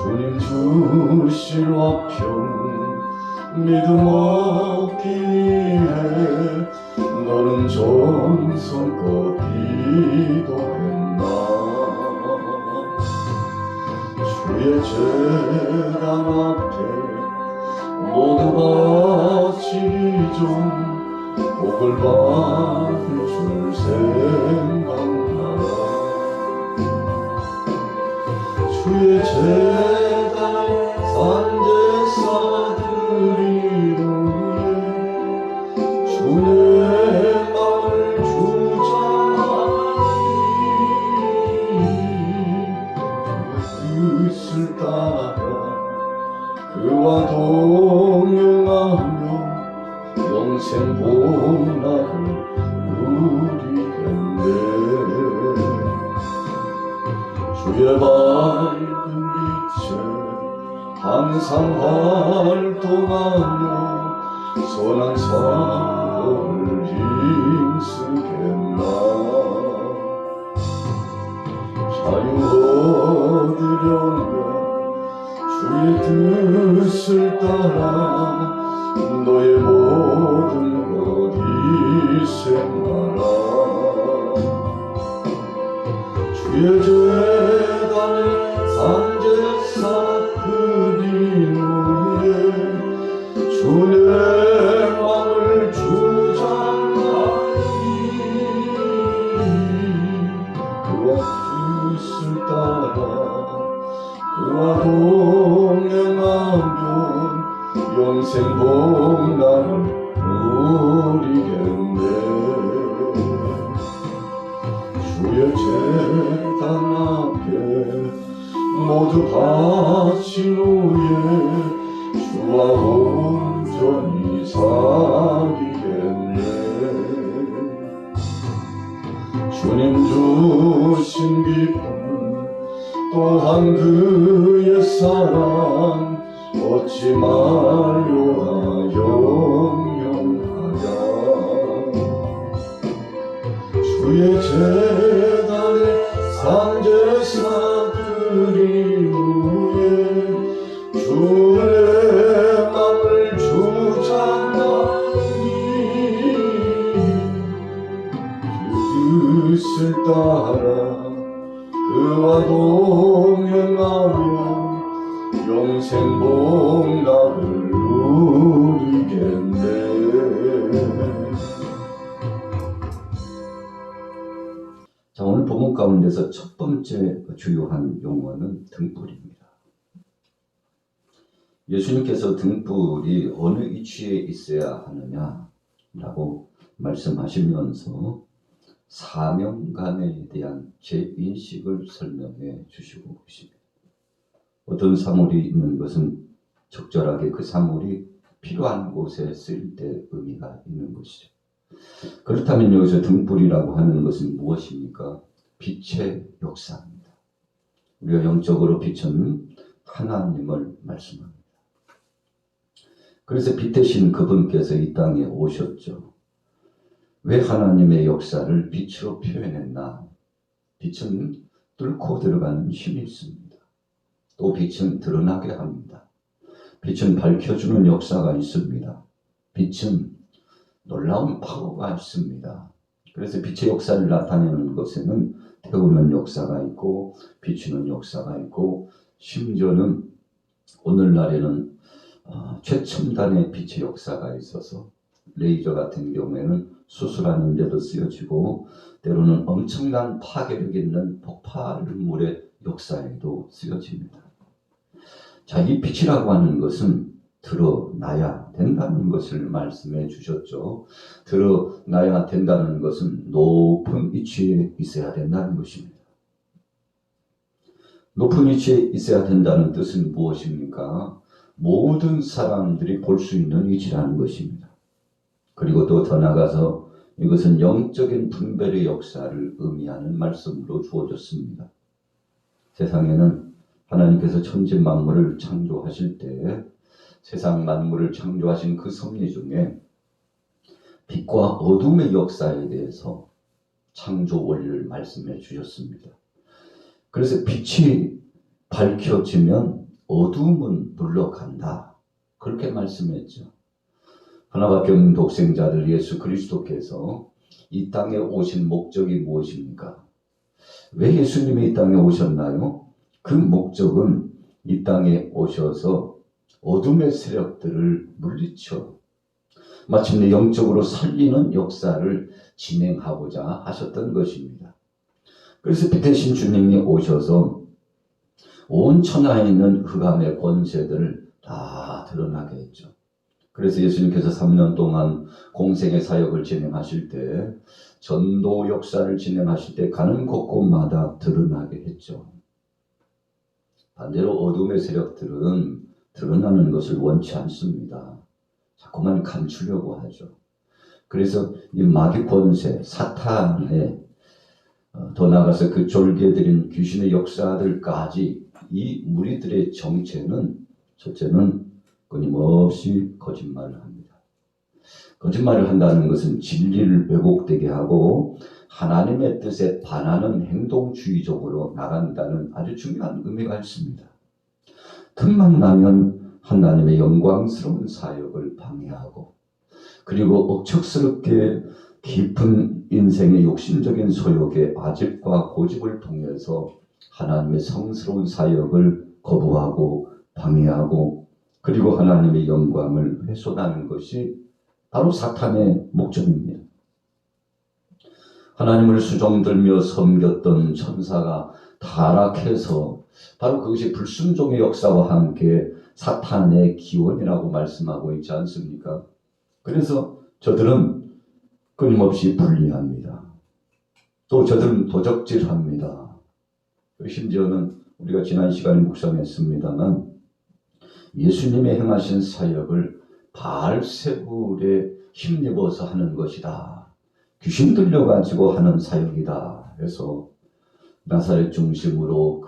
주님 주실 화평 믿음 얻기 위해 너는 정성껏 기도했나. 주의 제단 앞에 모두 바치기 전 복을 받을 줄 생각하라. 주의 제단에 산제사들이 위해 주의 마음을 주장하니 주의 뜻을 따라 그와 동행하며 영생 복락을 누리겠네. 주의 밝은 빛에 항상 활동하며 선한 사고를 힘쓰겠나. 자유 얻으려면 주의 뜻을 따라 너의 모든 것 희생하라. 주의 제단에 산제사들이 위해 주의 마음을 주장하니 그와 뜻을 따라 그와 동행하면 영생 복락을 누리겠네. 주의 제단 앞에 모두 바친 후에 주와 온전히 사귀겠네. 주님 주신 기쁨 또한 그의 사랑 얻지 말려하 영영하랴. 주의 제단에 산제사들이 위해 주의 마음을 주장하니 그 뜻을 따라 그와 동행하며 영생 복락을 누리겠네. 자, 오늘 본문 가운데서 첫 번째 주요한 용어는 등불입니다. 예수님께서 등불이 어느 위치에 있어야 하느냐라고 말씀하시면서 사명감에 대한 재인식을 설명해 주시고 계십니다. 어떤 사물이 있는 것은 적절하게 그 사물이 필요한 곳에 쓸 때 의미가 있는 것이죠. 그렇다면 여기서 등불이라고 하는 것은 무엇입니까? 빛의 역사입니다. 우리가 영적으로 빛은 하나님을 말씀합니다. 그래서 빛 대신 그분께서 이 땅에 오셨죠. 왜 하나님의 역사를 빛으로 표현했나? 빛은 뚫고 들어가는 힘이 있습니다. 또 빛은 드러나게 합니다. 빛은 밝혀주는 역사가 있습니다. 빛은 놀라운 파워가 있습니다. 그래서 빛의 역사를 나타내는 것에는 태우는 역사가 있고 비추는 역사가 있고 심지어는 오늘날에는 최첨단의 빛의 역사가 있어서 레이저 같은 경우에는 수술하는 데도 쓰여지고 때로는 엄청난 파괴력 있는 폭발물의 역사에도 쓰여집니다. 자, 이 빛이라고 하는 것은 드러나야 된다는 것을 말씀해 주셨죠. 드러나야 된다는 것은 높은 위치에 있어야 된다는 것입니다. 높은 위치에 있어야 된다는 뜻은 무엇입니까? 모든 사람들이 볼 수 있는 위치라는 것입니다. 그리고 또 더 나아가서 이것은 영적인 분별의 역사를 의미하는 말씀으로 주어졌습니다. 세상에는 하나님께서 천지 만물을 창조하실 때 세상 만물을 창조하신 그 섭리 중에 빛과 어둠의 역사에 대해서 창조 원리를 말씀해 주셨습니다. 그래서 빛이 밝혀지면 어두움은 물러간다. 그렇게 말씀했죠. 하나밖에 없는 독생자들 예수 그리스도께서 이 땅에 오신 목적이 무엇입니까? 왜 예수님이 이 땅에 오셨나요? 그 목적은 이 땅에 오셔서 어둠의 세력들을 물리쳐 마침내 영적으로 살리는 역사를 진행하고자 하셨던 것입니다. 그래서 피 대신 주님이 오셔서 온 천하에 있는 흑암의 권세들을 다 드러나게 했죠. 그래서 예수님께서 3년 동안 공생의 사역을 진행하실 때, 전도 역사를 진행하실 때 가는 곳곳마다 드러나게 했죠. 반대로 어둠의 세력들은 드러나는 것을 원치 않습니다. 자꾸만 감추려고 하죠. 그래서 이 마귀 권세, 사탄의 더 나아가서 그 졸개들인 귀신의 역사들까지 이 무리들의 정체는 첫째는 끊임없이 거짓말을 합니다. 거짓말을 한다는 것은 진리를 왜곡되게 하고 하나님의 뜻에 반하는 행동주의적으로 나간다는 아주 중요한 의미가 있습니다. 틈만 나면 하나님의 영광스러운 사역을 방해하고, 그리고 억척스럽게 깊은 인생의 욕심적인 소욕의 아집과 고집을 통해서 하나님의 성스러운 사역을 거부하고 방해하고, 그리고 하나님의 영광을 훼손하는 것이 바로 사탄의 목적입니다. 하나님을 수종들며 섬겼던 천사가 타락해서 바로 그것이 불순종의 역사와 함께 사탄의 기원이라고 말씀하고 있지 않습니까? 그래서 저들은 끊임없이 불리합니다. 또 저들은 도적질합니다. 심지어는 우리가 지난 시간에 묵상했습니다만 예수님의 행하신 사역을 바알세불에 힘입어서 하는 것이다. 귀신 들려가지고 하는 사역이다. 그래서 나사렛 중심으로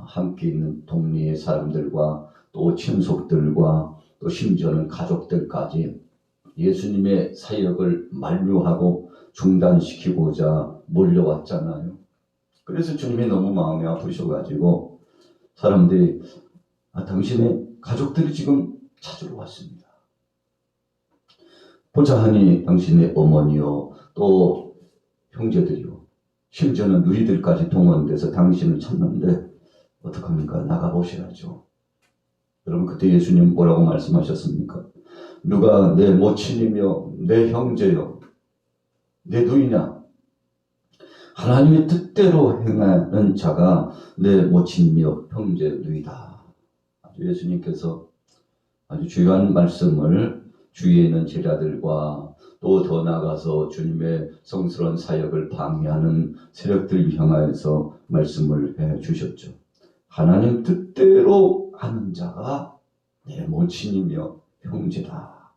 함께 있는 동네의 사람들과 또 친속들과 또 심지어는 가족들까지 예수님의 사역을 만류하고 중단시키고자 몰려왔잖아요. 그래서 주님이 너무 마음이 아프셔가지고 사람들이 당신의 가족들이 지금 찾으러 왔습니다. 보자 하니 당신의 어머니요 또 형제들이요 심지어는 누이들까지 동원돼서 당신을 찾는데 어떡합니까? 나가보셔야죠. 여러분 그때 예수님 뭐라고 말씀하셨습니까? 누가 내 모친이며 내 형제요 내 누이냐? 하나님의 뜻대로 행하는 자가 내 모친이며 형제 누이다. 예수님께서 아주 중요한 말씀을 주위에 있는 제자들과 또 더 나아가서 주님의 성스러운 사역을 방해하는 세력들을 향하여서 말씀을 해 주셨죠. 하나님 뜻대로 하는 자가 내 모친이며 형제다.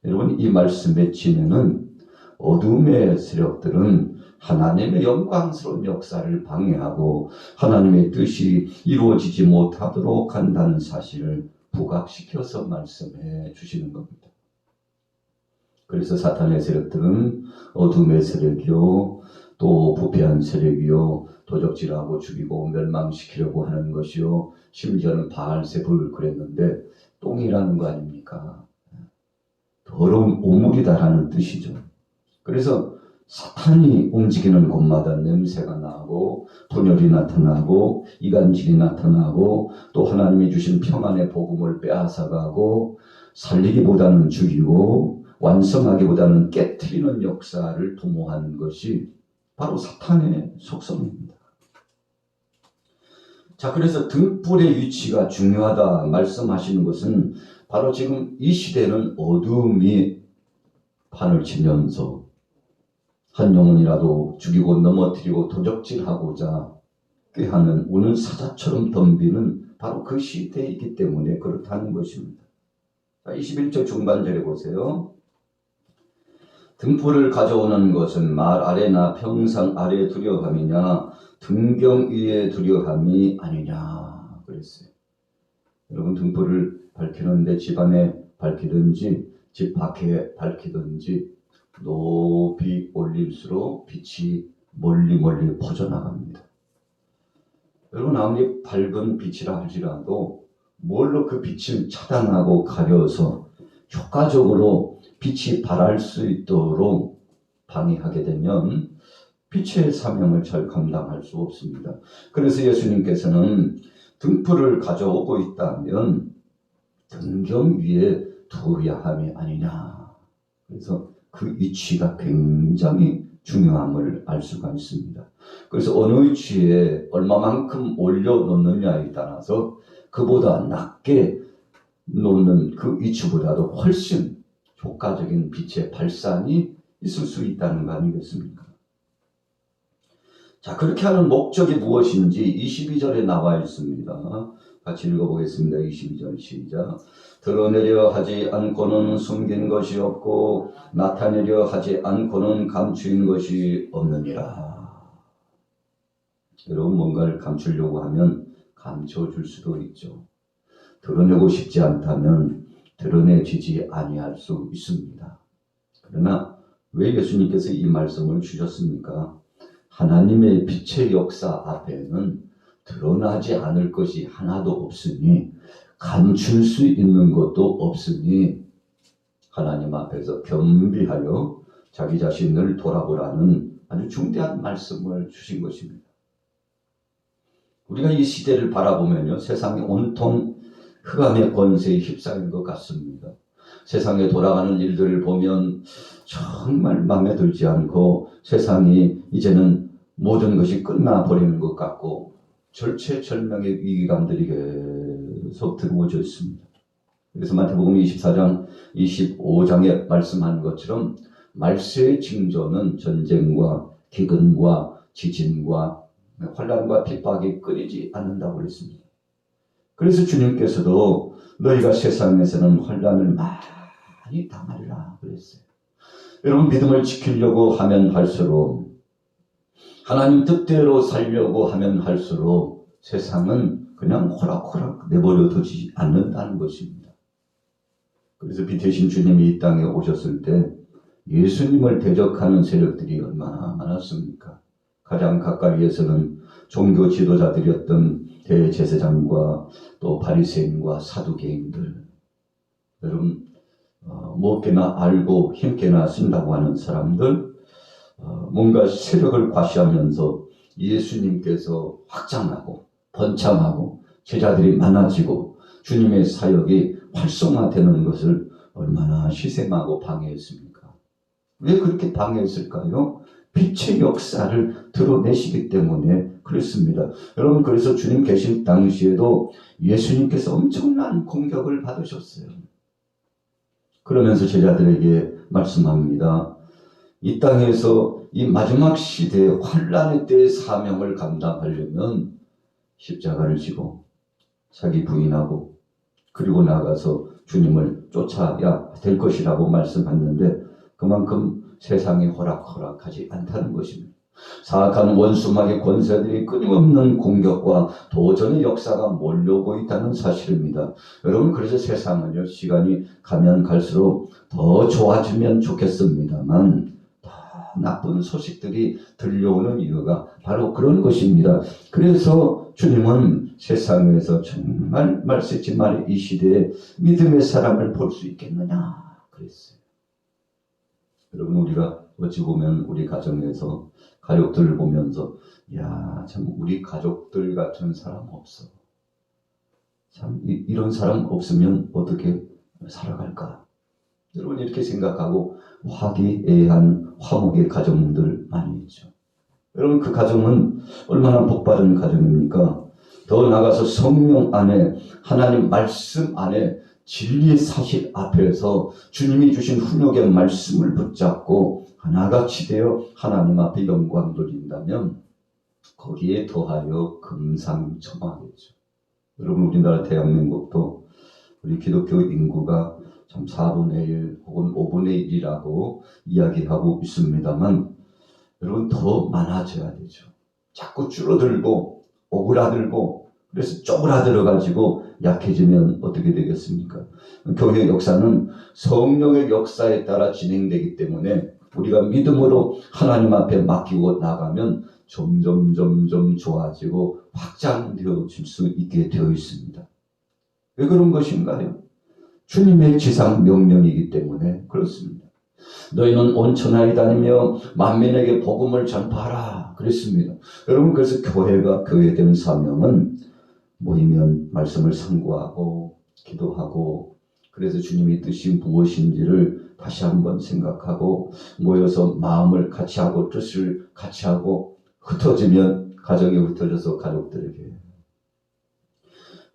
여러분 이 말씀의 진행은 어둠의 세력들은 하나님의 영광스러운 역사를 방해하고 하나님의 뜻이 이루어지지 못하도록 한다는 사실을 부각시켜서 말씀해 주시는 겁니다. 그래서 사탄의 세력들은 어둠의 세력이요 또 부패한 세력이요 도적질하고 죽이고 멸망시키려고 하는 것이요 심지어는 바알세불을 그랬는데 똥이라는 거 아닙니까? 더러운 오물이다라는 뜻이죠. 그래서 사탄이 움직이는 곳마다 냄새가 나고 분열이 나타나고 이간질이 나타나고 또 하나님이 주신 평안의 복음을 빼앗아가고 살리기보다는 죽이고 완성하기보다는 깨트리는 역사를 도모하는 것이 바로 사탄의 속성입니다. 자, 그래서 등불의 위치가 중요하다 말씀하시는 것은 바로 지금 이 시대는 어둠이 판을 치면서 한 영혼이라도 죽이고 넘어뜨리고 도적질하고자 꾀하는 우는 사자처럼 덤비는 바로 그 시대이기 때문에 그렇다는 것입니다. 자, 21절 중반절에 보세요. 등불을 가져오는 것은 말 아래나 평상 아래 두려함이냐 등경 위에 두려함이 아니냐 그랬어요. 여러분 등불을 밝히는데 집 안에 밝히든지 집 밖에 밝히든지 높이 올릴수록 빛이 멀리 퍼져나갑니다. 여러분 아무리 밝은 빛이라 할지라도 뭘로 그 빛을 차단하고 가려서 효과적으로 빛이 발할 수 있도록 방해하게 되면 빛의 사명을 잘 감당할 수 없습니다. 그래서 예수님께서는 등불을 가져오고 있다면 등경 위에 두어야 함이 아니냐. 그래서 그 위치가 굉장히 중요함을 알 수가 있습니다. 그래서 어느 위치에 얼마만큼 올려놓느냐에 따라서 그보다 낮게 놓는 그 위치보다도 훨씬 효과적인 빛의 발산이 있을 수 있다는 거 아니겠습니까? 자, 그렇게 하는 목적이 무엇인지 22절에 나와 있습니다. 같이 읽어보겠습니다. 22절 시작. 드러내려 하지 않고는 숨긴 것이 없고 나타내려 하지 않고는 감추인 것이 없느니라. 여러분 뭔가를 감추려고 하면 감춰줄 수도 있죠. 드러내고 싶지 않다면 드러내지지 아니할 수 있습니다. 그러나 왜 예수님께서 이 말씀을 주셨습니까? 하나님의 빛의 역사 앞에는 드러나지 않을 것이 하나도 없으니 감출 수 있는 것도 없으니 하나님 앞에서 겸비하여 자기 자신을 돌아보라는 아주 중대한 말씀을 주신 것입니다. 우리가 이 시대를 바라보면요, 세상이 온통 흑암의 권세에 휩싸인 것 같습니다. 세상에 돌아가는 일들을 보면 정말 마음에 들지 않고 세상이 이제는 모든 것이 끝나버리는 것 같고 절체절명의 위기감들이 계속 들어오져 있습니다. 그래서 마태복음 24장 25장에 말씀한 것처럼 말세의 징조는 전쟁과 기근과 지진과 환난과 핍박이 끊이지 않는다고 그랬습니다. 그래서 주님께서도 너희가 세상에서는 환난을 많이 당하리라 그랬어요. 여러분 믿음을 지키려고 하면 할수록 하나님 뜻대로 살려고 하면 할수록 세상은 그냥 호락호락 내버려 두지 않는다는 것입니다. 그래서 빛이신 주님이 이 땅에 오셨을 때 예수님을 대적하는 세력들이 얼마나 많았습니까? 가장 가까이에서는 종교 지도자들이었던 대제사장과 또 바리새인과 사두개인들, 여러분 무엇게나 알고 힘께나 쓴다고 하는 사람들, 뭔가 세력을 과시하면서 예수님께서 확장하고 번창하고 제자들이 많아지고 주님의 사역이 활성화되는 것을 얼마나 희생하고 방해했습니까? 왜 그렇게 방해했을까요? 빛의 역사를 드러내시기 때문에 그렇습니다. 여러분 그래서 주님 계신 당시에도 예수님께서 엄청난 공격을 받으셨어요. 그러면서 제자들에게 말씀합니다. 이 땅에서 이 마지막 시대에 환난의 때의 사명을 감당하려면 십자가를 지고 자기 부인하고 그리고 나가서 주님을 쫓아야 될 것이라고 말씀했는데 그만큼 세상이 호락호락하지 않다는 것입니다. 사악한 원수막의 권세들이 끊임없는 공격과 도전의 역사가 몰려오고 있다는 사실입니다. 여러분 그래서 세상은요 시간이 가면 갈수록 더 좋아지면 좋겠습니다만 더 나쁜 소식들이 들려오는 이유가 바로 그런 것입니다. 그래서 주님은 세상에서 정말 말씀짓말의 이 시대에 믿음의 사람을 볼 수 있겠느냐 그랬어요. 여러분 우리가 어찌 보면 우리 가정에서 가족들을 보면서 야, 참 우리 가족들 같은 사람 없어. 참 이런 사람 없으면 어떻게 살아갈까? 여러분 이렇게 생각하고 화기애애한 화목의 가정들 많이 있죠. 여러분 그 가정은 얼마나 복받은 가정입니까? 더 나아가서 성령 안에 하나님 말씀 안에 진리의 사실 앞에서 주님이 주신 훈육의 말씀을 붙잡고 하나같이 되어 하나님 앞에 영광 돌린다면 거기에 더하여 금상첨화겠죠. 여러분 우리나라 대한민국도 우리 기독교 인구가 참 4분의 1 혹은 5분의 1이라고 이야기하고 있습니다만 여러분 더 많아져야 되죠. 자꾸 줄어들고 오그라들고 그래서 쪼그라들어가지고 약해지면 어떻게 되겠습니까? 교회 역사는 성령의 역사에 따라 진행되기 때문에 우리가 믿음으로 하나님 앞에 맡기고 나가면 점점 좋아지고 확장되어질 수 있게 되어 있습니다. 왜 그런 것인가요? 주님의 지상 명령이기 때문에 그렇습니다. 너희는 온 천하에 다니며 만민에게 복음을 전파하라 그랬습니다. 여러분, 그래서 교회가 교회된 사명은 모이면 말씀을 상고하고 기도하고, 그래서 주님의 뜻이 무엇인지를 다시 한번 생각하고 모여서 마음을 같이 하고 뜻을 같이 하고, 흩어지면 가정이 흩어져서 가족들에게,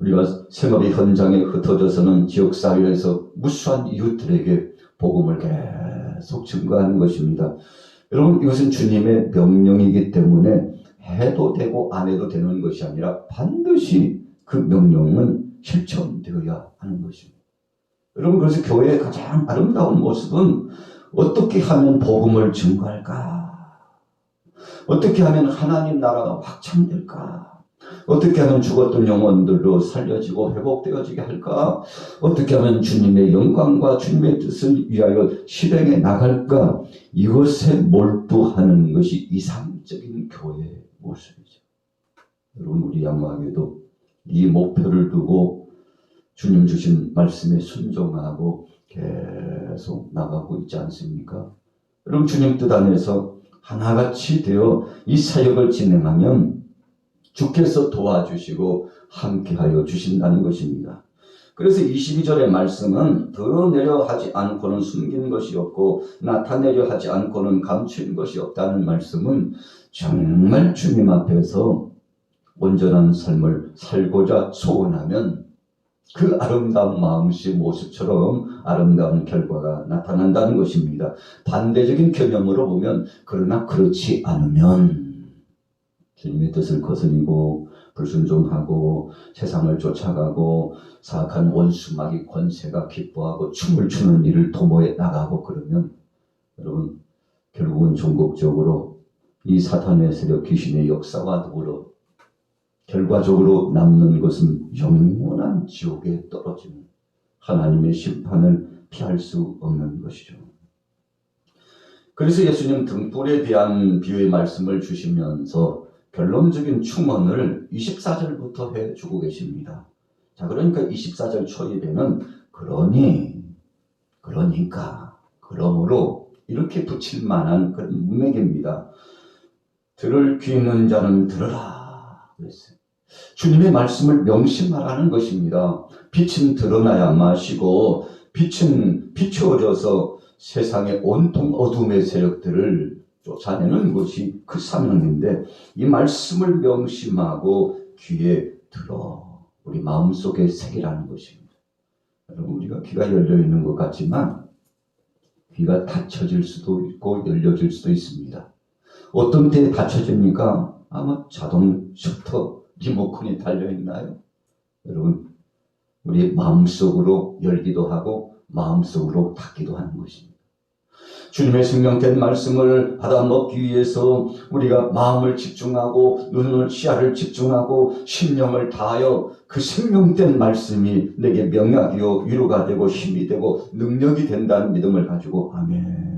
우리가 생업의 현장에 흩어져서는 지역사회에서 무수한 이웃들에게 복음을 계속 증거하는 것입니다. 여러분, 이것은 주님의 명령이기 때문에 해도 되고 안 해도 되는 것이 아니라 반드시 그 명령은 실천되어야 하는 것입니다. 여러분, 그래서 교회의 가장 아름다운 모습은 어떻게 하면 복음을 증거할까? 어떻게 하면 하나님 나라가 확장될까? 어떻게 하면 죽었던 영혼들로 살려지고 회복되어지게 할까? 어떻게 하면 주님의 영광과 주님의 뜻을 위하여 실행해 나갈까? 이것에 몰두하는 것이 이상적인 교회의 모습이죠. 여러분, 우리 양화교도 이 목표를 두고 주님 주신 말씀에 순종하고 계속 나가고 있지 않습니까? 여러분, 주님 뜻 안에서 하나같이 되어 이 사역을 진행하면 주께서 도와주시고 함께하여 주신다는 것입니다. 그래서 22절의 말씀은 드러내려 하지 않고는 숨긴 것이 없고 나타내려 하지 않고는 감추는 것이 없다는 말씀은 정말 주님 앞에서 온전한 삶을 살고자 소원하면 그 아름다운 마음씨 모습처럼 아름다운 결과가 나타난다는 것입니다. 반대적인 개념으로 보면, 그러나 그렇지 않으면 주님의 뜻을 거스리고 불순종하고 세상을 쫓아가고 사악한 원수마귀 권세가 기뻐하고 춤을 추는 일을 도모해 나가고 그러면, 여러분, 결국은 종국적으로 이 사탄의 세력 귀신의 역사와 더불어 결과적으로 남는 것은 영원한 지옥에 떨어지는 하나님의 심판을 피할 수 없는 것이죠. 그래서 예수님 등불에 대한 비유의 말씀을 주시면서 결론적인 충언을 24절부터 해주고 계십니다. 자, 그러니까 24절 초입에는 그러니까, 그러므로 이렇게 붙일 만한 그런 문맥입니다. 들을 귀 있는 자는 들으라 그랬어요. 주님의 말씀을 명심하라는 것입니다. 빛은 드러나야 마시고 빛은 비추어져서 세상의 온통 어둠의 세력들을 쫓아내는 것이 그 사명인데, 이 말씀을 명심하고 귀에 들어 우리 마음속에 새기라는 것입니다. 여러분, 우리가 귀가 열려있는 것 같지만 귀가 닫혀질 수도 있고 열려질 수도 있습니다. 어떤 때에 닫혀집니까? 아마 자동 셔터 리모컨이 달려있나요? 여러분, 우리 마음속으로 열기도 하고 마음속으로 닫기도 하는 것입니다. 주님의 생명된 말씀을 받아 먹기 위해서 우리가 마음을 집중하고 눈을 시야를 집중하고 심령을 다하여 그 생명된 말씀이 내게 명약이요 위로가 되고 힘이 되고 능력이 된다는 믿음을 가지고 아멘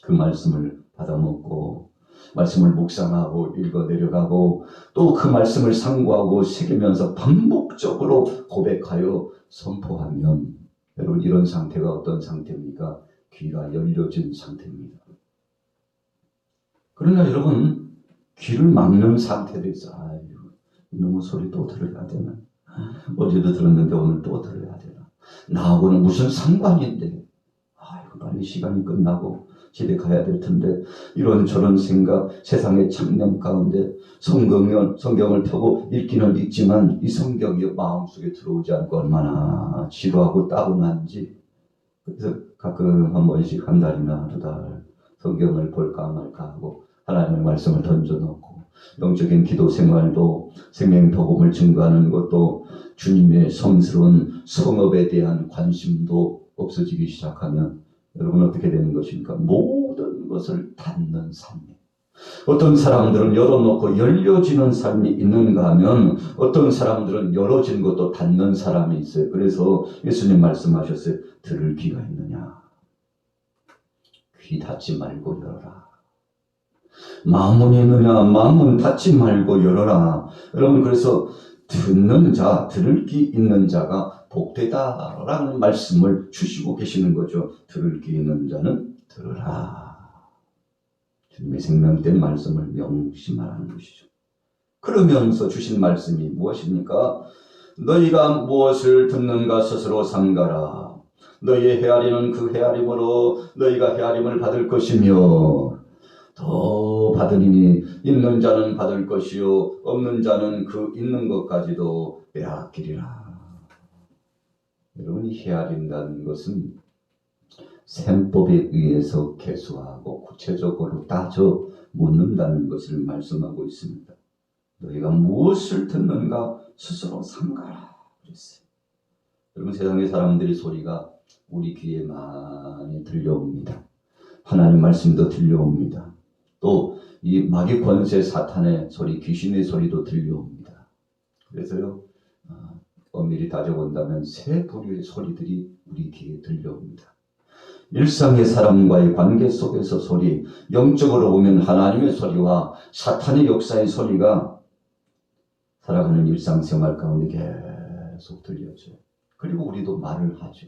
그 말씀을 받아 먹고 말씀을 묵상하고 읽어 내려가고 또 그 말씀을 상고하고 새기면서 반복적으로 고백하여 선포하면, 여러분, 이런 상태가 어떤 상태입니까? 귀가 열려진 상태입니다. 그러나 여러분, 귀를 막는 상태도 있어. 아유, 이놈의 소리 또 들어야 되나? 어제도 들었는데 오늘 또 들어야 되나? 나하고는 무슨 상관인데? 아이고, 빨리 시간이 끝나고 집에 가야 될 텐데, 이런저런 생각, 세상의 참념 가운데 성경을 펴고 읽기는 읽지만 이 성경이 마음속에 들어오지 않고 얼마나 지루하고 따분한지. 그래서 가끔 한 번씩 한 달이나 두 달 성경을 볼까 말까 하고 하나님의 말씀을 던져놓고, 영적인 기도 생활도 생명 복음을 증거하는 것도 주님의 성스러운 성업에 대한 관심도 없어지기 시작하면 여러분 어떻게 되는 것입니까? 모든 것을 닫는 삶이에요. 어떤 사람들은 열어놓고 열려지는 삶이 있는가 하면 어떤 사람들은 열어진 것도 닫는 사람이 있어요. 그래서 예수님 말씀하셨어요. 들을 귀가 있느냐? 귀 닫지 말고 열어라. 마음은 있느냐? 마음은 닫지 말고 열어라. 여러분, 그래서 듣는 자, 들을 귀 있는 자가 복되다라는 말씀을 주시고 계시는 거죠. 들을 귀 있는 자는 들으라. 주님의 생명된 말씀을 명심하라는 것이죠. 그러면서 주신 말씀이 무엇입니까? 너희가 무엇을 듣는가 스스로 삼가라. 너희의 헤아리는 그 헤아림으로 너희가 헤아림을 받을 것이며 더 받으니 있는 자는 받을 것이요 없는 자는 그 있는 것까지도 빼앗기리라. 여러분이 헤아린다는 것은 셈법에 의해서 개수하고 구체적으로 따져 묻는다는 것을 말씀하고 있습니다. 너희가 무엇을 듣는가 스스로 삼가라 그랬어요. 여러분, 세상의 사람들의 소리가 우리 귀에 많이 들려옵니다. 하나님 말씀도 들려옵니다. 또 이 마귀 권세 사탄의 소리, 귀신의 소리도 들려옵니다. 그래서요, 엄밀히 따져본다면 세 부류의 소리들이 우리 귀에 들려옵니다. 일상의 사람과의 관계 속에서 소리, 영적으로 보면 하나님의 소리와 사탄의 역사의 소리가 살아가는 일상생활 가운데 계속 들려져요. 그리고 우리도 말을 하죠.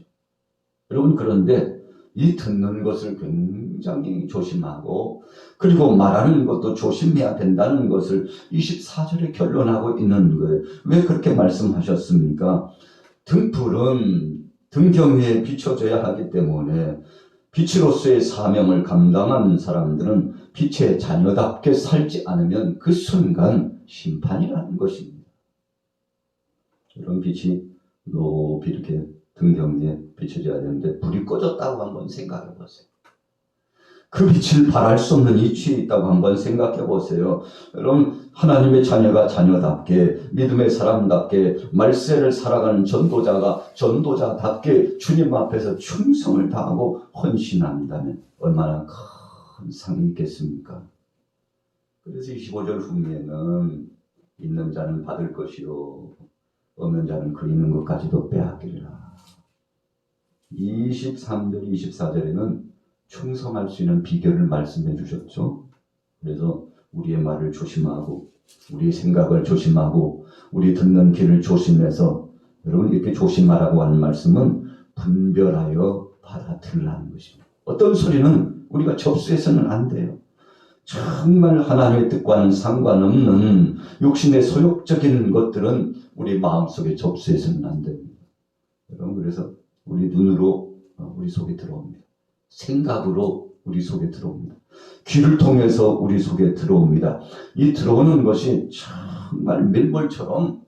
여러분, 그런데 이 듣는 것을 굉장히 조심하고 그리고 말하는 것도 조심해야 된다는 것을 24절에 결론하고 있는 거예요. 왜 그렇게 말씀하셨습니까? 등불은 등경 위에 비춰져야 하기 때문에 빛으로서의 사명을 감당한 사람들은 빛의 자녀답게 살지 않으면 그 순간 심판이라는 것입니다. 이런 빛이 높이 이렇게 등경 위에 비춰져야 되는데 불이 꺼졌다고 한번 생각해 보세요. 그 빛을 발할 수 없는 이치에 있다고 한번 생각해 보세요. 여러분, 하나님의 자녀가 자녀답게, 믿음의 사람답게, 말세를 살아가는 전도자가 전도자답게 주님 앞에서 충성을 다하고 헌신한다면 얼마나 큰 상이 있겠습니까? 그래서 25절 후미에는 있는 자는 받을 것이요 없는 자는 그 있는 것까지도 빼앗기리라. 23절, 24절에는 충성할 수 있는 비결을 말씀해 주셨죠. 그래서 우리의 말을 조심하고 우리의 생각을 조심하고 우리 듣는 귀를 조심해서, 여러분, 이렇게 조심하라고 하는 말씀은 분별하여 받아들이라는 것입니다. 어떤 소리는 우리가 접수해서는 안 돼요. 정말 하나님의 뜻과는 상관없는 육신의 소욕적인 것들은 우리 마음속에 접수해서는 안 됩니다. 여러분, 그래서 우리 눈으로 우리 속에 들어옵니다. 생각으로 우리 속에 들어옵니다. 귀를 통해서 우리 속에 들어옵니다. 이 들어오는 것이 정말 밀물처럼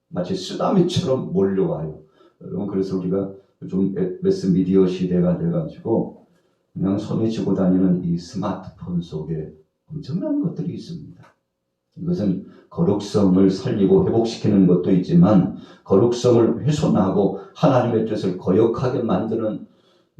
마치 쓰나미처럼 몰려와요. 여러분, 그래서 우리가 좀 매스미디어 시대가 돼가지고 그냥 손에 쥐고 다니는 이 스마트폰 속에 엄청난 것들이 있습니다. 이것은 거룩성을 살리고 회복시키는 것도 있지만 거룩성을 훼손하고 하나님의 뜻을 거역하게 만드는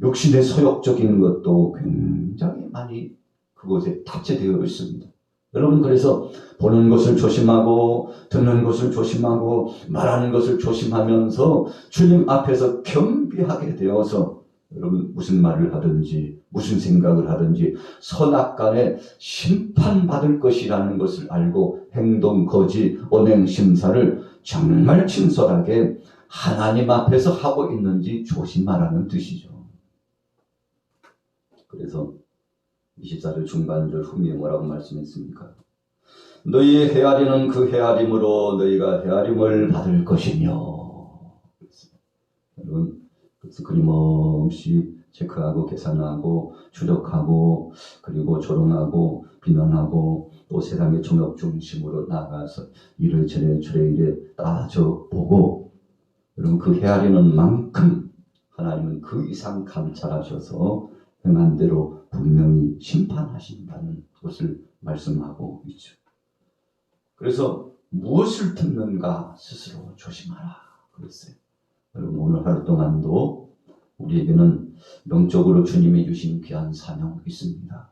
육신의 소욕적인 것도 굉장히 많이 그곳에 탑재되어 있습니다. 여러분, 그래서 보는 것을 조심하고 듣는 것을 조심하고 말하는 것을 조심하면서 주님 앞에서 겸비하게 되어서, 여러분, 무슨 말을 하든지 무슨 생각을 하든지 선악간에 심판받을 것이라는 것을 알고 행동, 거짓, 언행, 심사를 정말 진솔하게 하나님 앞에서 하고 있는지 조심하라는 뜻이죠. 그래서 24절 중반절 후미에 뭐라고 말씀했습니까? 너희 헤아리는 그 헤아림으로 너희가 헤아림을 받을 것이며. 여러분, 그래서 끊임없이 체크하고 계산하고 추적하고 그리고 조롱하고 비난하고 또 세상의 종역 중심으로 나가서 이래저래 저래이래 따져보고, 여러분, 그 헤아리는 만큼 하나님은 그 이상 감찰하셔서 행한 대로 분명히 심판하신다는 것을 말씀하고 있죠. 그래서 무엇을 듣는가 스스로 조심하라 그랬어요. 여러분, 오늘 하루 동안도 우리에게는 영적으로 주님이 주신 귀한 사명이 있습니다.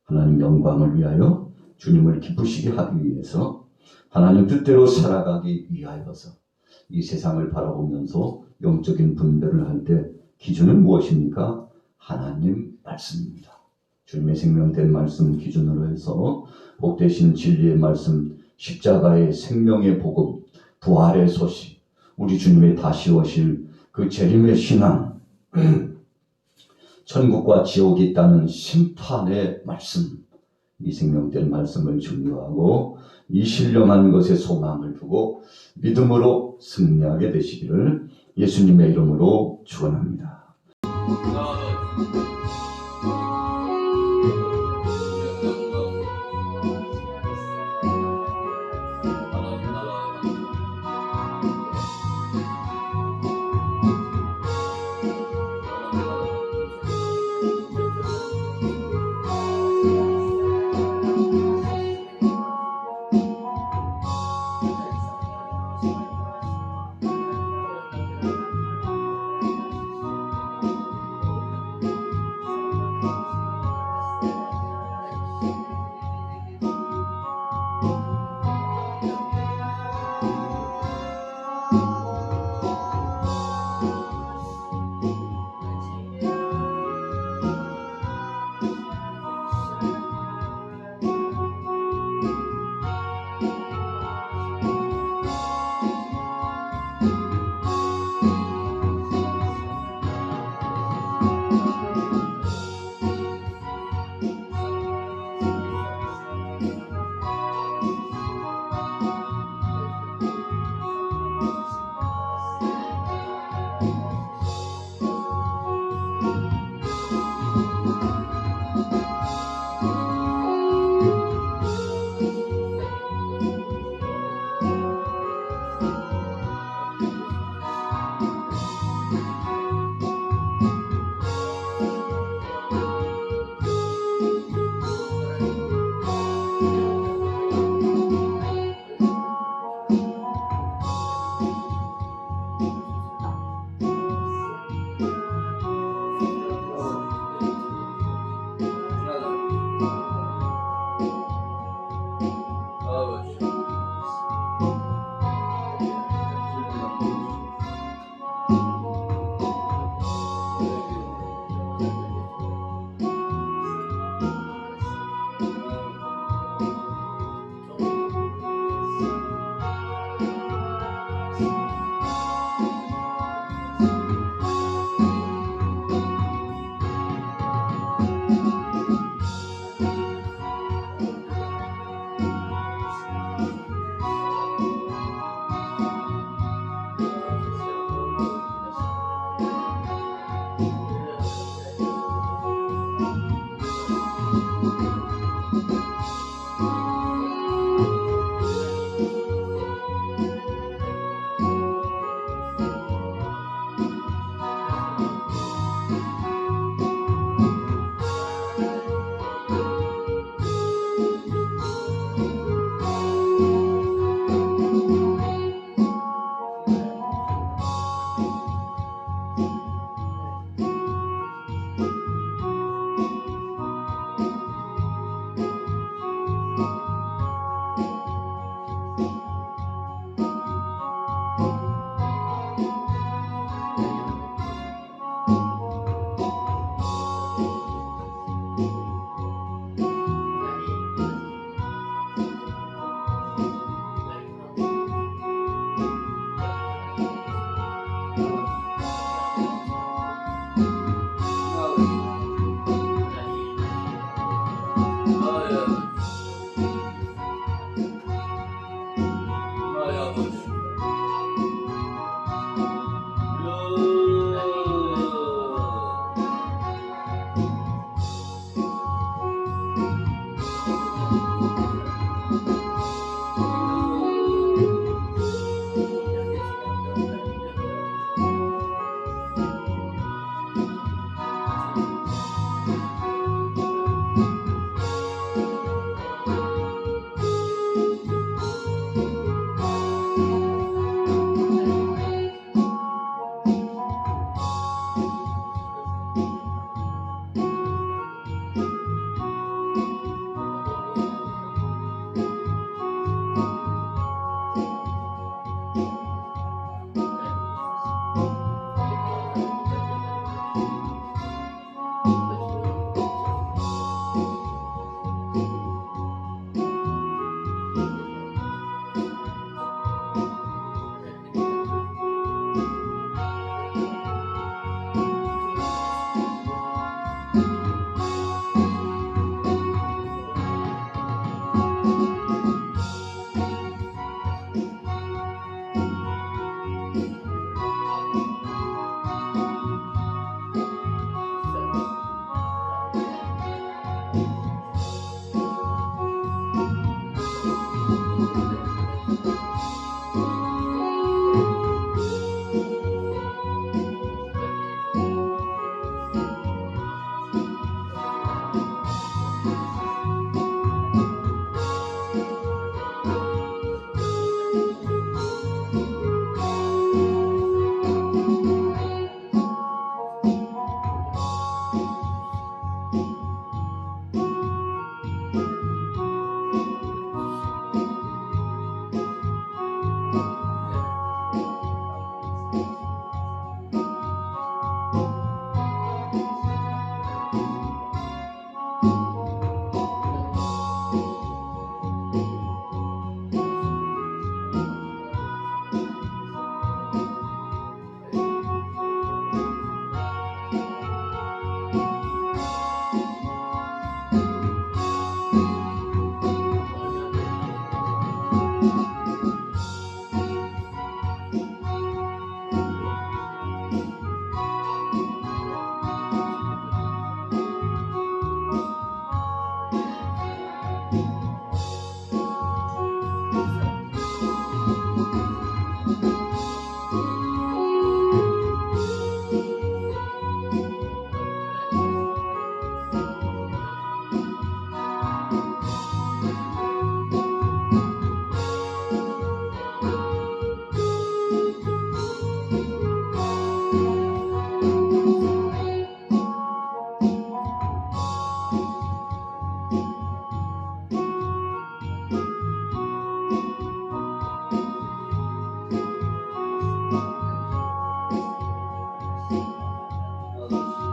하나님 영광을 위하여 주님을 기쁘시게 하기 위해서 하나님 뜻대로 살아가기 위하여서 이 세상을 바라보면서 영적인 분별을 할 때 기준은 무엇입니까? 하나님 말씀입니다. 주님의 생명된 말씀 기준으로 해서 복되신 진리의 말씀, 십자가의 생명의 복음, 부활의 소식, 우리 주님의 다시 오실 그 재림의 신앙, 천국과 지옥이 있다는 심판의 말씀, 이 생명된 말씀을 중요하고 이 신령한 것에 소망을 두고 믿음으로 승리하게 되시기를 예수님의 이름으로 축원합니다.